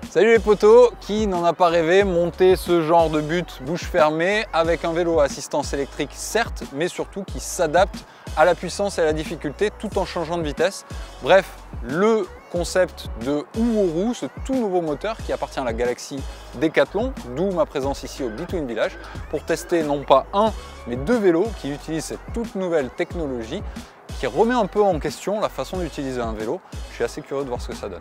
Salut les potos, qui n'en a pas rêvé monter ce genre de but bouche fermée avec un vélo à assistance électrique certes, mais surtout qui s'adapte à la puissance et à la difficulté tout en changeant de vitesse. Bref, le concept de Uoru, ce tout nouveau moteur qui appartient à la galaxie Decathlon, d'où ma présence ici au Between Village, pour tester non pas un, mais deux vélos qui utilisent cette toute nouvelle technologie qui remet un peu en question la façon d'utiliser un vélo. Je suis assez curieux de voir ce que ça donne.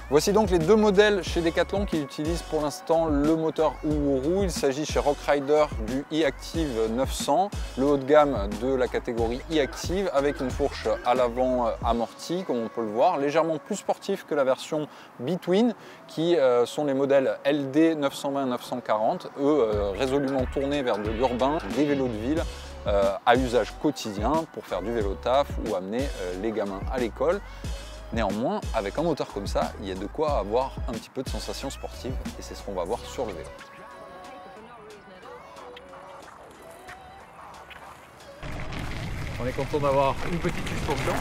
Voici donc les deux modèles chez Decathlon qui utilisent pour l'instant le moteur Uoru. Il s'agit chez Rock Rider du e-Active 900, le haut de gamme de la catégorie e-Active avec une fourche à l'avant amortie, comme on peut le voir, légèrement plus sportif que la version Between qui sont les modèles LD 920-940, eux résolument tournés vers de l'urbain, des vélos de ville à usage quotidien pour faire du vélo taf ou amener les gamins à l'école. Néanmoins, avec un moteur comme ça, il y a de quoi avoir un petit peu de sensation sportive et c'est ce qu'on va voir sur le vélo. On est content d'avoir une petite suspension.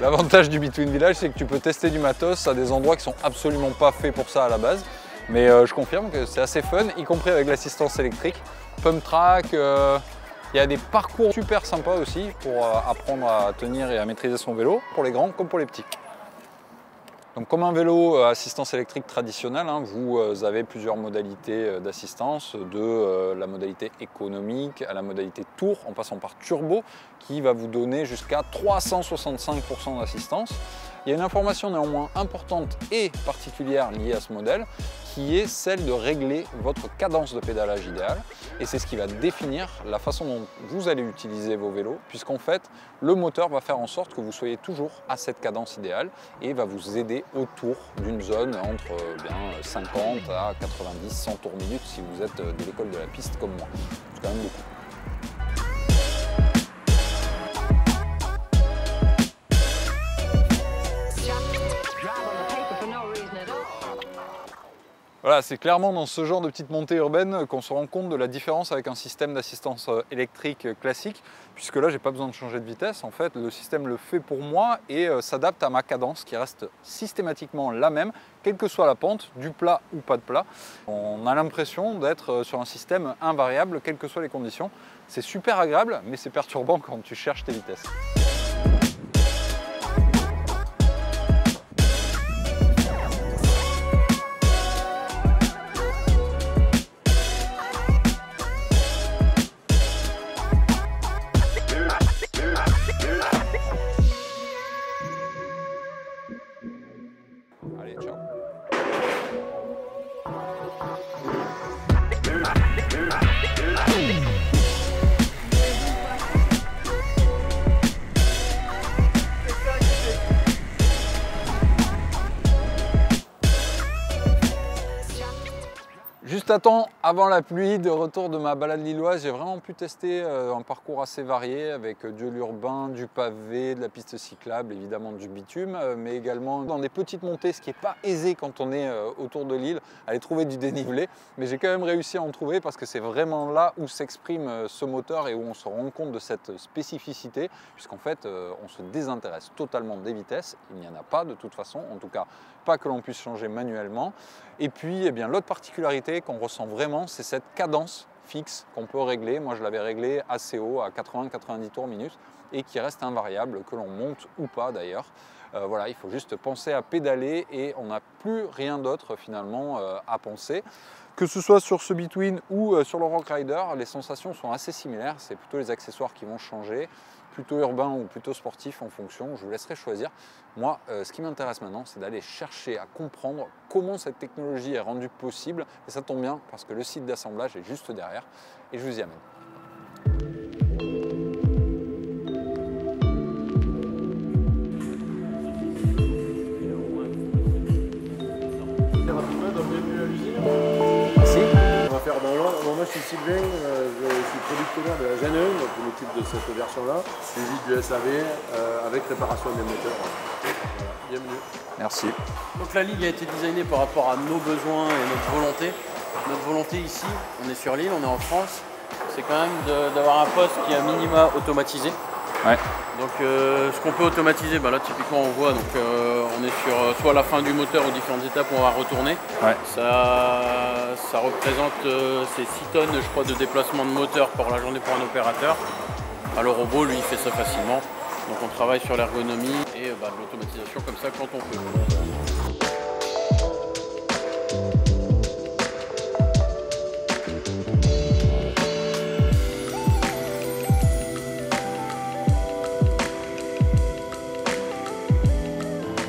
L'avantage du Between Village, c'est que tu peux tester du matos à des endroits qui sont absolument pas faits pour ça à la base. Mais je confirme que c'est assez fun, y compris avec l'assistance électrique. Pump track, il y a des parcours super sympas aussi pour apprendre à tenir et à maîtriser son vélo, pour les grands comme pour les petits. Donc comme un vélo assistance électrique traditionnel, hein, vous avez plusieurs modalités d'assistance, de la modalité économique à la modalité tour, en passant par turbo, qui va vous donner jusqu'à 365% d'assistance. Il y a une information néanmoins importante et particulière liée à ce modèle, qui est celle de régler votre cadence de pédalage idéale. Et c'est ce qui va définir la façon dont vous allez utiliser vos vélos, puisqu'en fait, le moteur va faire en sorte que vous soyez toujours à cette cadence idéale et va vous aider autour d'une zone entre 50 à 90, 100 tours minute si vous êtes de l'école de la piste comme moi. C'est quand même beaucoup. Voilà, c'est clairement dans ce genre de petite montée urbaine qu'on se rend compte de la différence avec un système d'assistance électrique classique, puisque là, j'ai pas besoin de changer de vitesse. En fait, le système le fait pour moi et s'adapte à ma cadence qui reste systématiquement la même, quelle que soit la pente, du plat ou pas de plat. On a l'impression d'être sur un système invariable, quelles que soient les conditions. C'est super agréable, mais c'est perturbant quand tu cherches tes vitesses. Allez, ciao. Juste à temps, avant la pluie, de retour de ma balade lilloise, j'ai vraiment pu tester un parcours assez varié avec de l'urbain, du pavé, de la piste cyclable, évidemment du bitume, mais également dans des petites montées, ce qui n'est pas aisé quand on est autour de l'île, aller trouver du dénivelé. Mais j'ai quand même réussi à en trouver parce que c'est vraiment là où s'exprime ce moteur et où on se rend compte de cette spécificité, puisqu'en fait, on se désintéresse totalement des vitesses. Il n'y en a pas de toute façon, en tout cas pas que l'on puisse changer manuellement. Et puis, eh bien, l'autre particularité qu'on ressent vraiment, c'est cette cadence fixe qu'on peut régler. Moi, je l'avais réglé assez haut, à 80-90 tours minute, et qui reste invariable, que l'on monte ou pas d'ailleurs. Voilà, il faut juste penser à pédaler et on n'a plus rien d'autre finalement à penser. Que ce soit sur ce Between ou sur le Rock Rider, les sensations sont assez similaires. C'est plutôt les accessoires qui vont changer, plutôt urbain ou plutôt sportif en fonction. Je vous laisserai choisir. Moi, ce qui m'intéresse maintenant, c'est d'aller chercher à comprendre comment cette technologie est rendue possible. Et ça tombe bien parce que le site d'assemblage est juste derrière et je vous y amène. Moi je suis Sylvain, je suis producteur de la Gen 1, donc je m'occupe de cette version-là, suivi du SAV avec réparation des moteurs. Voilà. Bienvenue. Merci. Donc la ligue a été designée par rapport à nos besoins et notre volonté. Notre volonté ici, on est sur l'île, on est en France, c'est quand même d'avoir un poste qui est à minima automatisé. Ouais. Donc ce qu'on peut automatiser, là typiquement on voit, on est sur soit la fin du moteur aux différentes étapes où on va retourner. Ouais. Ça représente ces 6 tonnes je crois de déplacement de moteur pour la journée pour un opérateur. Le robot lui il fait ça facilement. Donc on travaille sur l'ergonomie et de l'automatisation comme ça quand on peut.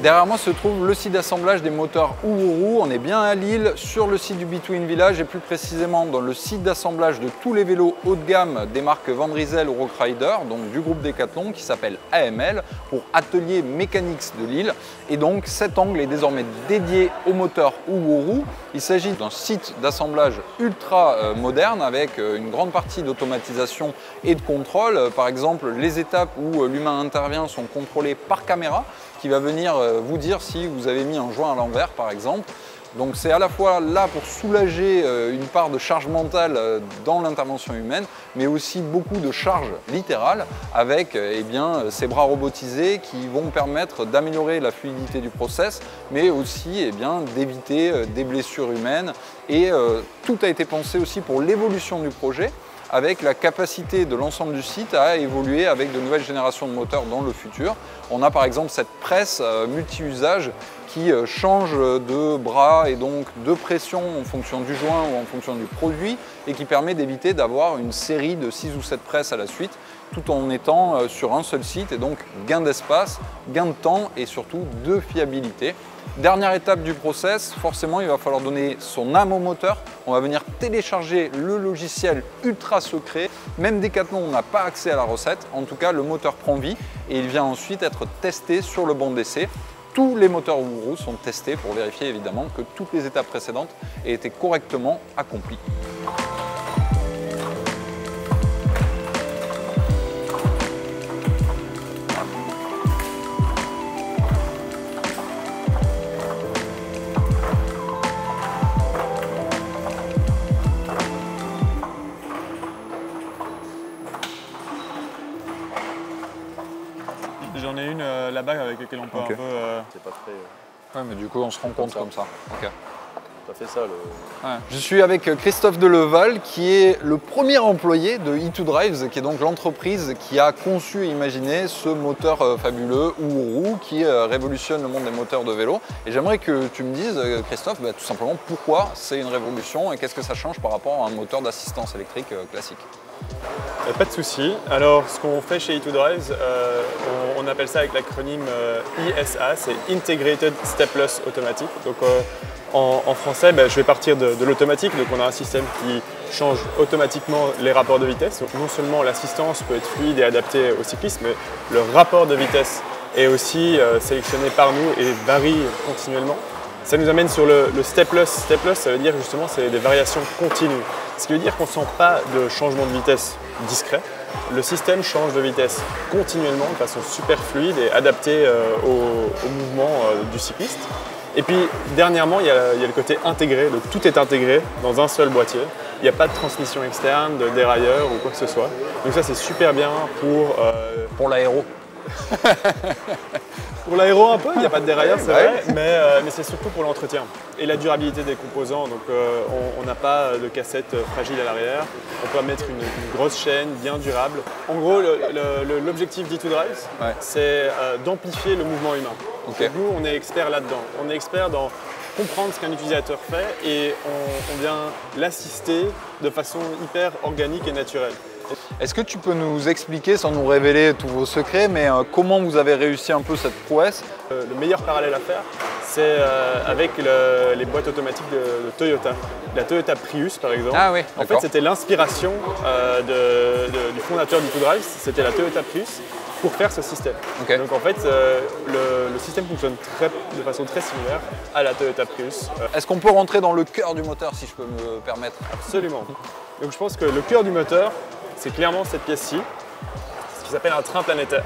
Derrière moi se trouve le site d'assemblage des moteurs Uhuru. On est bien à Lille, sur le site du Between Village et plus précisément dans le site d'assemblage de tous les vélos haut de gamme des marques Van Rysel ou Rock Rider, donc du groupe Decathlon qui s'appelle AML pour Atelier Mechanics de Lille. Et donc cet angle est désormais dédié aux moteurs Uhuru. Il s'agit d'un site d'assemblage ultra moderne avec une grande partie d'automatisation et de contrôle. Par exemple, les étapes où l'humain intervient sont contrôlées par caméra qui va venir vous dire si vous avez mis un joint à l'envers par exemple. Donc c'est à la fois là pour soulager une part de charge mentale dans l'intervention humaine, mais aussi beaucoup de charge littérale avec ces bras robotisés qui vont permettre d'améliorer la fluidité du process, mais aussi d'éviter des blessures humaines. Et tout a été pensé aussi pour l'évolution du projet, avec la capacité de l'ensemble du site à évoluer avec de nouvelles générations de moteurs dans le futur. On a par exemple cette presse multi-usage qui change de bras et donc de pression en fonction du joint ou en fonction du produit et qui permet d'éviter d'avoir une série de 6 ou 7 presses à la suite tout en étant sur un seul site et donc gain d'espace, gain de temps et surtout de fiabilité. Dernière étape du process, forcément il va falloir donner son âme au moteur. On va venir télécharger le logiciel ultra secret. Même Decathlon n'a pas accès à la recette. En tout cas, le moteur prend vie et il vient ensuite être testé sur le banc d'essai. Tous les moteurs Uhuru sont testés pour vérifier évidemment que toutes les étapes précédentes aient été correctement accomplies. J'en ai une là-bas avec laquelle on peut un peu... C'est pas très... Ouais, mais du coup on se rencontre comme ça. Okay. T'as fait ça Ouais. Je suis avec Christophe Deleval qui est le premier employé de E2Drives, qui est donc l'entreprise qui a conçu et imaginé ce moteur fabuleux Uhuru qui révolutionne le monde des moteurs de vélo. Et j'aimerais que tu me dises, Christophe, tout simplement pourquoi c'est une révolution et qu'est-ce que ça change par rapport à un moteur d'assistance électrique classique. Pas de souci. Alors, ce qu'on fait chez E2Drives, on appelle ça avec l'acronyme ISA, c'est Integrated Stepless Automatic. Donc, en français, je vais partir de l'automatique. Donc, on a un système qui change automatiquement les rapports de vitesse. Donc, non seulement l'assistance peut être fluide et adaptée au cycliste, mais le rapport de vitesse est aussi sélectionné par nous et varie continuellement. Ça nous amène sur le stepless. Stepless, ça veut dire justement c'est des variations continues. Ce qui veut dire qu'on ne sent pas de changement de vitesse discret. Le système change de vitesse continuellement de façon super fluide et adaptée au mouvement du cycliste. Et puis dernièrement, il y a le côté intégré, donc tout est intégré dans un seul boîtier. Il n'y a pas de transmission externe, de dérailleur ou quoi que ce soit. Donc ça c'est super bien pour l'aéro. Pour l'aéro un peu, il n'y a pas de dérailleur, c'est vrai, mais c'est surtout pour l'entretien et la durabilité des composants. Donc on n'a pas de cassette fragile à l'arrière, on peut mettre une grosse chaîne bien durable. En gros, l'objectif d'E2Drives, c'est d'amplifier le mouvement humain. Okay. Nous, on est experts là-dedans. On est experts dans comprendre ce qu'un utilisateur fait et on vient l'assister de façon hyper organique et naturelle. Est-ce que tu peux nous expliquer, sans nous révéler tous vos secrets, mais comment vous avez réussi un peu cette prouesse? Le meilleur parallèle à faire, c'est avec les boîtes automatiques de Toyota. La Toyota Prius, par exemple. Ah oui, en fait, c'était l'inspiration du fondateur d'E2Drives, c'était la Toyota Prius, pour faire ce système. Okay. Donc en fait, le système fonctionne de façon très similaire à la Toyota Prius. Est-ce qu'on peut rentrer dans le cœur du moteur, si je peux me permettre? Absolument. Donc je pense que le cœur du moteur, c'est clairement cette pièce-ci, ce qui s'appelle un train planétaire.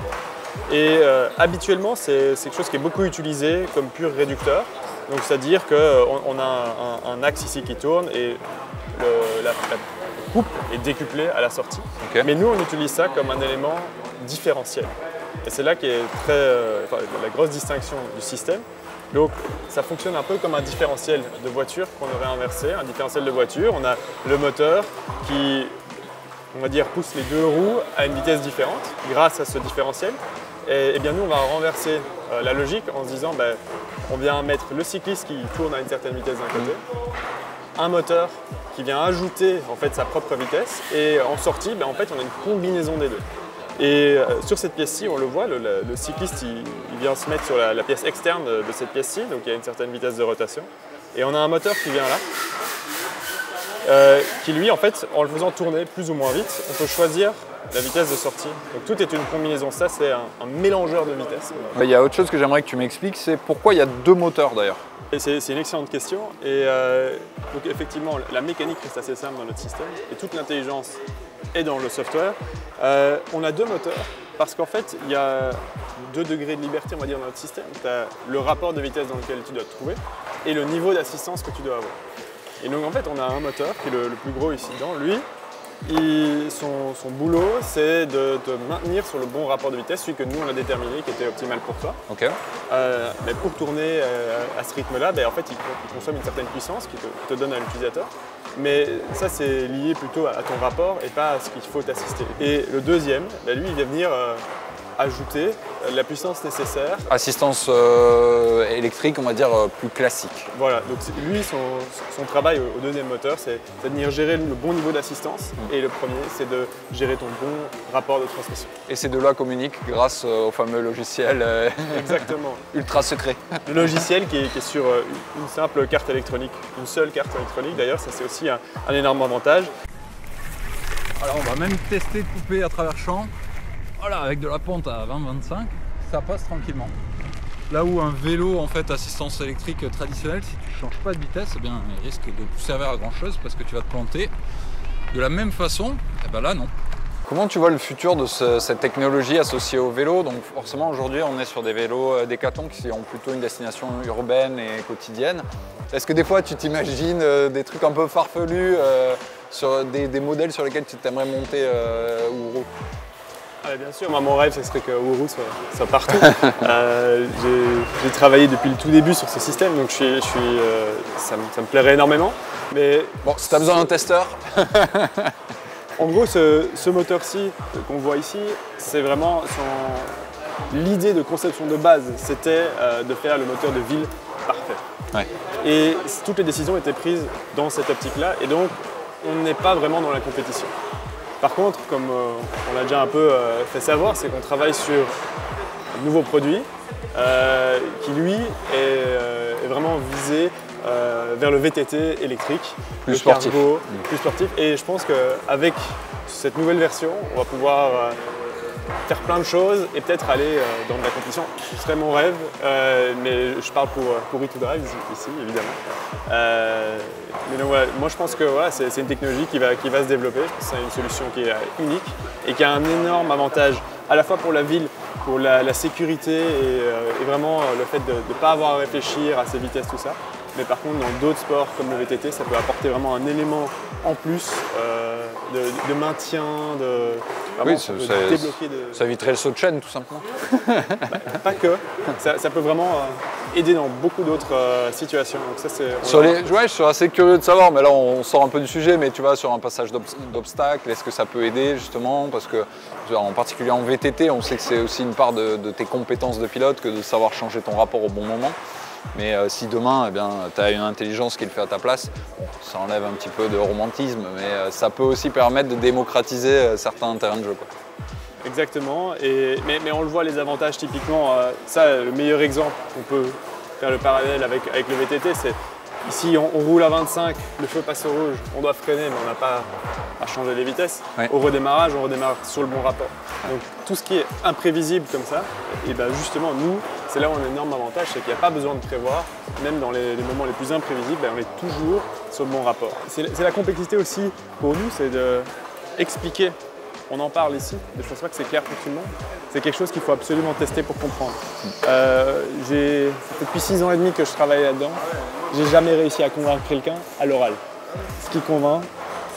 Et habituellement, c'est quelque chose qui est beaucoup utilisé comme pur réducteur. Donc c'est-à-dire qu'on a un axe ici qui tourne et la coupe est décuplée à la sortie. Okay. Mais nous, on utilise ça comme un élément différentiel. Et c'est là qu'est la grosse distinction du système. Donc ça fonctionne un peu comme un différentiel de voiture qu'on aurait inversé. Un différentiel de voiture, on a le moteur qui, on va dire, pousse les deux roues à une vitesse différente grâce à ce différentiel. Et bien nous, on va renverser la logique en se disant, on vient mettre le cycliste qui tourne à une certaine vitesse d'un côté, un moteur qui vient ajouter en fait sa propre vitesse, et en sortie, en fait, on a une combinaison des deux. Et sur cette pièce-ci, on le voit, le cycliste il vient se mettre sur la pièce externe de cette pièce-ci, donc il y a une certaine vitesse de rotation. Et on a un moteur qui vient là, qui lui, en fait, en le faisant tourner plus ou moins vite, on peut choisir la vitesse de sortie. Donc tout est une combinaison, ça c'est un mélangeur de vitesse. Il y a autre chose que j'aimerais que tu m'expliques, c'est pourquoi il y a deux moteurs d'ailleurs. C'est une excellente question. Et donc effectivement, la mécanique reste assez simple dans notre système et toute l'intelligence est dans le software. On a deux moteurs parce qu'en fait, il y a 2 degrés de liberté, on va dire, dans notre système. Tu as le rapport de vitesse dans lequel tu dois te trouver et le niveau d'assistance que tu dois avoir. Et donc en fait, on a un moteur qui est le plus gros ici dedans. Lui, son boulot, c'est de te maintenir sur le bon rapport de vitesse, celui que nous on a déterminé, qui était optimal pour toi. Okay. Mais pour tourner à ce rythme-là, en fait, il consomme une certaine puissance qui te donne à l'utilisateur. Mais ça, c'est lié plutôt à ton rapport et pas à ce qu'il faut t'assister. Et le deuxième, lui, il vient venir ajouter la puissance nécessaire. Assistance électrique, on va dire, plus classique. Voilà, donc lui, son travail au deuxième moteur, c'est de venir gérer le bon niveau d'assistance. Et le premier, c'est de gérer ton bon rapport de transmission. Et ces deux-là communiquent grâce au fameux logiciel Exactement. ultra secret. Le logiciel qui est sur une simple carte électronique, une seule carte électronique d'ailleurs, ça c'est aussi un énorme avantage. Alors on va même tester de couper à travers champ. Voilà, avec de la pente à 20-25, ça passe tranquillement. Là où un vélo, en fait, assistance électrique traditionnelle, si tu ne changes pas de vitesse, il risque de ne plus servir à grand chose parce que tu vas te planter. De la même façon, là non. Comment tu vois le futur de cette technologie associée au vélo? Donc forcément aujourd'hui on est sur des vélos Decathlon qui ont plutôt une destination urbaine et quotidienne. Est-ce que des fois tu t'imagines des trucs un peu farfelus sur des modèles sur lesquels tu t'aimerais monter Ouro? Bien sûr, moi, mon rêve ce serait que Ouro soit partout. J'ai travaillé depuis le tout début sur ce système, donc ça me plairait énormément. Mais bon, si tu as besoin d'un testeur. En gros, ce moteur-ci qu'on voit ici, c'est vraiment l'idée de conception de base, c'était de faire le moteur de ville parfait. Ouais. Et toutes les décisions étaient prises dans cette optique-là, et donc on n'est pas vraiment dans la compétition. Par contre, comme on l'a déjà un peu fait savoir, c'est qu'on travaille sur un nouveau produit qui, lui, est vraiment visé vers le VTT électrique, plus le sportif. cargo, plus sportif. Et je pense qu'avec cette nouvelle version, on va pouvoir faire plein de choses et peut-être aller dans de la compétition. Ce serait mon rêve, mais je parle pour E2Drive ici, évidemment. Mais donc, voilà, moi je pense que c'est une technologie qui va se développer. Je pense que c'est une solution qui est unique et qui a un énorme avantage à la fois pour la ville, pour la sécurité et vraiment le fait de ne pas avoir à réfléchir à ses vitesses, tout ça. Mais par contre, dans d'autres sports comme le VTT, ça peut apporter vraiment un élément en plus de maintien, oui, débloquer ça éviterait le saut de chaîne tout simplement. Pas que, ça peut vraiment aider dans beaucoup d'autres situations. Donc ça, je suis assez curieux de savoir, mais là on sort un peu du sujet, mais tu vois, sur un passage d'obstacle, est-ce que ça peut aider justement? Parce que en particulier en VTT, on sait que c'est aussi une part de tes compétences de pilote que de savoir changer ton rapport au bon moment. Mais si demain, tu as une intelligence qui le fait à ta place, bon, ça enlève un petit peu de romantisme, mais ça peut aussi permettre de démocratiser certains terrains de jeu, quoi. Exactement, mais on le voit les avantages typiquement. Le meilleur exemple qu'on peut faire le parallèle avec le VTT, c'est ici on roule à 25, le feu passe au rouge, on doit freiner, mais on n'a pas à changer les vitesses. Ouais. Au redémarrage, on redémarre sur le bon rapport. Donc tout ce qui est imprévisible comme ça, et justement nous, c'est là où on a un énorme avantage, c'est qu'il n'y a pas besoin de prévoir, même dans les moments les plus imprévisibles, on est toujours sur le bon rapport. C'est la complexité aussi pour nous, c'est d'expliquer on en parle ici, mais je pense pas que c'est clair pour tout le monde. C'est quelque chose qu'il faut absolument tester pour comprendre. Ça fait depuis 6 ans et demi que je travaille là-dedans. J'ai jamais réussi à convaincre quelqu'un à l'oral. Ce qui convainc,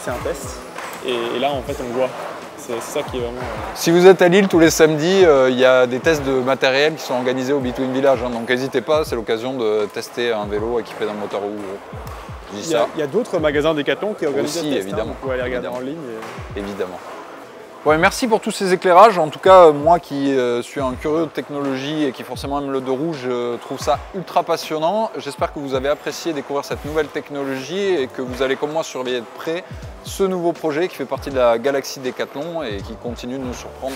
c'est un test. Et là, en fait, on le voit. C'est ça qui est vraiment... Si vous êtes à Lille tous les samedis, il y a des tests de matériel qui sont organisés au Between Village. Hein, donc n'hésitez pas, c'est l'occasion de tester un vélo équipé d'un moteur Uhuo. Il y a d'autres magasins Decathlon qui organisent aussi, des tests. évidemment. Vous pouvez aller regarder en ligne. Évidemment. Ouais, merci pour tous ces éclairages. En tout cas, moi qui suis un curieux de technologie et qui forcément aime le deux roues, je trouve ça ultra passionnant. J'espère que vous avez apprécié découvrir cette nouvelle technologie et que vous allez comme moi surveiller de près ce nouveau projet qui fait partie de la galaxie Decathlon et qui continue de nous surprendre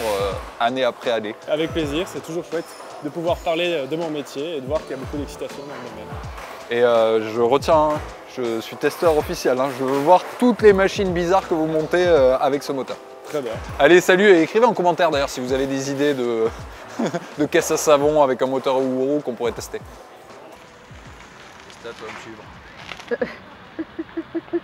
année après année. Avec plaisir, c'est toujours chouette de pouvoir parler de mon métier et de voir qu'il y a beaucoup d'excitation dans le domaine. Et je retiens, je suis testeur officiel, hein, je veux voir toutes les machines bizarres que vous montez avec ce moteur. Très bien. Allez, salut et écrivez en commentaire d'ailleurs si vous avez des idées de, de caisse à savon avec un moteur Uhuo qu'on pourrait tester. C'est à toi de me suivre.